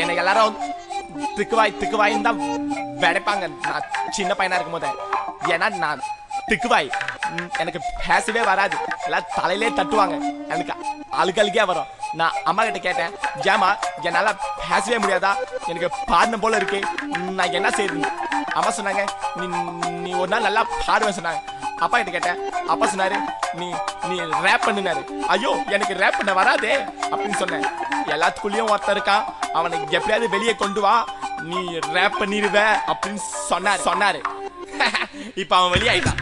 எனக்கு எல்லாரும் திக்குவாய் தான் வெடைப்பாங்க நான் சின்ன பையனா இருக்கும் போது. ஏன்னா நான் திக்குவாய், எனக்கு பேசவே வராது, எல்லாம் தலையிலே தட்டுவாங்க, எனக்கு அழுகே வரும். நான் அம்மா கிட்ட கேட்டேன், ஏமா என்னால பேசவே முடியாதா, எனக்கு பாடணும் போல இருக்கு, நான் என்ன செய்யுது? அம்மா சொன்னாங்க, நீ ஒரு நாள் நல்லா பாடுவேன் சொன்னாங்க. அப்பா கிட்ட கேட்டேன், அப்பா சொன்னாரு, நீ ரேப் பண்ணுனாரு. ஐயோ எனக்கு ரேப் பண்ண வராதே அப்படின்னு சொன்னேன். எல்லாத்துக்குள்ளேயும் ஒருத்தர் இருக்கான், அவனை எப்படியாவது வெளியே கொண்டு வா, நீ ரேப் பண்ணிடுவ அப்படின்னு சொன்னாரு. இப்ப அவன் வெளியாயிட்டான்.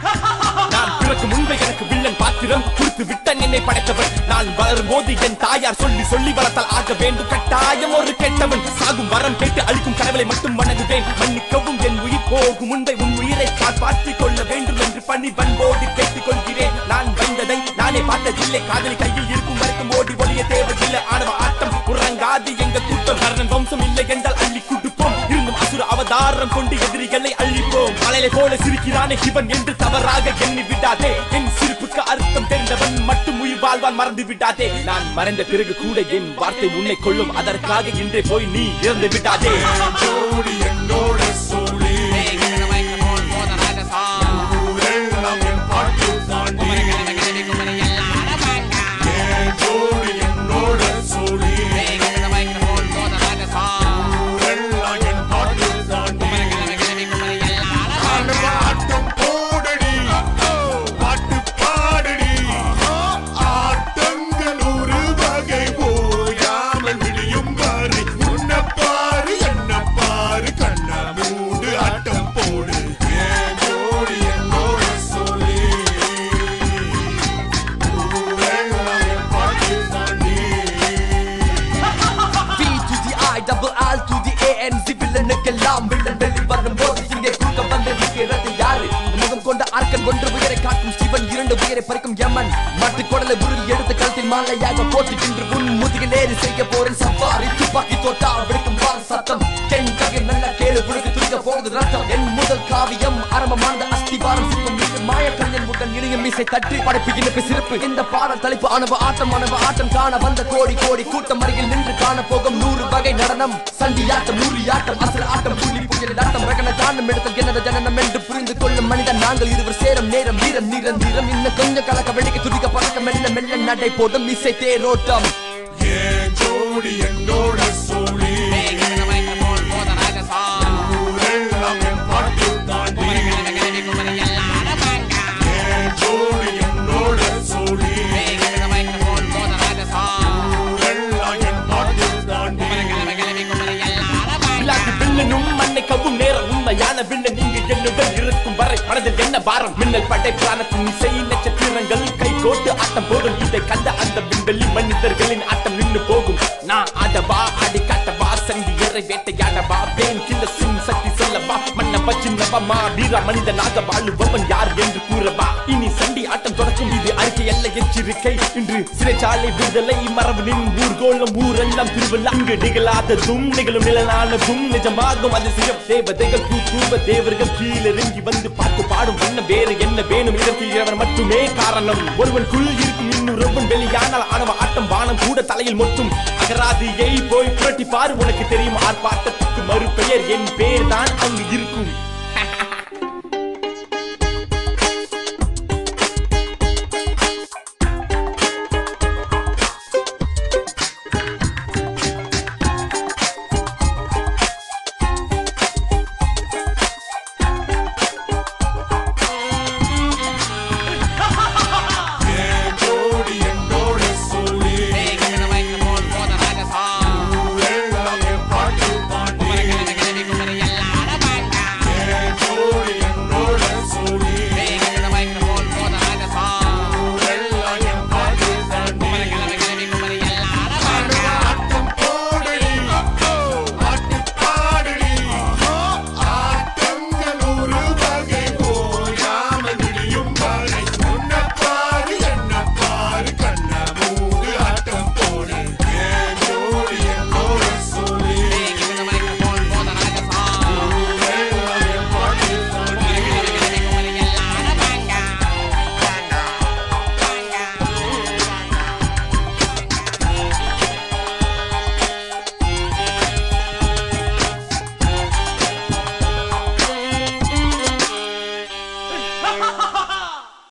நான் பிறகு முன்பே எனக்கு வில்லன் பாத்திரம் கொடுத்து விட்ட என்னை படைத்தவன். நான் வளரும் போது என் தாயார் சொல்லி வளர்த்தால் ஆக வேண்டும் கட்டாயம் ஒரு கெட்டவன். சாகும் வரம் கேட்டு அழிக்கும் கடவுளை மட்டும் வணங்குவேன். மன்னிக்கவும் என் உயிர் போகும் முன்பே உன் உயிரை காப்பாற்றிக் கொள்ள வேண்டும் என்று பண்ணி பண்போடு கேட்டுக் கொள்கிறேன். நான் வந்ததை நானே பார்த்ததில்லை, காதலி கையில் இருக்கும் வரைக்கும் ஓடி ஒளிய தேவையில்லை. ஆணவ ஆட்டம் உறங்காது எங்க கூட்டம், கர்ணன் வம்சம் இல்லை என்றால் அள்ளி கொடுப்போம். இருந்தும் அசுர அவதாரம் கொண்டு எதிரிகளை அழிப்போம். மலையை போல சிரிக்கிறானே இவன் என்று தவறாக எண்ணி விடாதே. என் சிரிப்புக்கு அர்த்தம் தெரிந்தவன் மட்டும் உயிர் வாழ்வான், மறந்து விடாதே. நான் மறைந்த பிறகு கூட என் வார்த்தை உன்னை கொள்ளும், அதற்காக இன்றே போய் நீ இறந்து விடாதே. வில்லனுக்கெல்லாம் வில்லன் வெளி வரும் போது இங்கே குறுக்க வந்து நிற்கிறது யாரு? முகம் கொண்ட ஆர்க்கன் ஒன்று உயிரை காட்டும் சிவன், இரண்டு உயிரை பறிக்கும் யமன். மட்டு கொடலை உருள் எடுத்து கழுத்தில் மாலையாக போட்டு இன்று உன் முதுகில் ஏறி செய்ய போறேன் சவாரி. துப்பாக்கி தோட்டா விடுக்கும் பார் சத்தம், தென் ககை நல்ல கேளு புழுக்கு துடிக்க போகுது ரத்தம். என் முதல் காவியம் ஆரம்பமான அஸ்திவாரம் சிக்கும் மாய கண்ணன் உடன் இணையும் மீசை தட்டு படைப்பு இணைப்பு சிறப்பு. இந்த பாடல் தலைப்பு அணவ ஆட்டம் காண வந்த கோடி கூட்டம் அருகில் நின்று காண போகும் 100 வகை நடனம். சண்டியாட்டம், நூறியாட்டம், அசல் ஆட்டம், புள்ளி புயல் ஆட்டம், ரகன காணும் இடத்தில் எனது ஜனனம் என்று புரிந்து கொள்ளும் மனிதன் நாங்கள் இருவர் சேரும் நேரம் வீரம் நிரந்தரம். இன்னும் கொஞ்சம் கலக்க வெடிக்க துடிக்க பழக்க மெல்ல மெல்ல நடை போடும் இசை தேரோட்டம். என்னோட சோழி மன்னிக்கவும் நேரம் உண்மையான வில்லன் இங்கு என்னுடன் இருக்கும் வரை மனதில் என்ன பாரம்? மின்னல் படை பிராணத்தின் இசை நட்சத்திரங்கள் கை கோட்டு ஆட்டம் போடும். இதை கண்ட அந்த விண்வெளி மனிதர்களின் ஆட்டம் நின்று போகும். நான் ஆடவா ஆடி காட்டவா, சண்டி இறை வேட்டையாடவா, பேன் கில்ல சிம் சக்தி சொல்லவா, மன்னவா சின்னவா வீர மனிதனாக வாழுபவன் யார் என்று கூறவா. இனி சண்டி ஆட்டம் தொடக்கும், இது அறிக்கை அல்ல எச்சரிக்கை. இன்று சிறைச்சாலை விடுதலை மரபு நின் ஊர்கோளம் ஊரெல்லாம் திருவிழா. இங்கு நிகழாததும் நிகழும் நிழலானதும் நிஜமாகும் அதிசயம். தேவதைகள் பூ தேவர்கள் கீழிறங்கி வந்து பார்த்து பாடும் வண்ணம் வேறு என்ன வேணும்? இதற்கு இறைவன் மட்டுமே காரணம். ஒருவனுக்குள் இருக்கும் இன்னொருவன் வெளியானால் ஆணவ ஆட்டம் வானம் கூட தலையில் மொட்டும். அகராதியை போய் புரட்டி பாரு, உனக்கு தெரியும் ஆர்ப்பாட்டத்துக்கு மறுபெயர் என் பேர் தான் அங்கு இருக்கும்.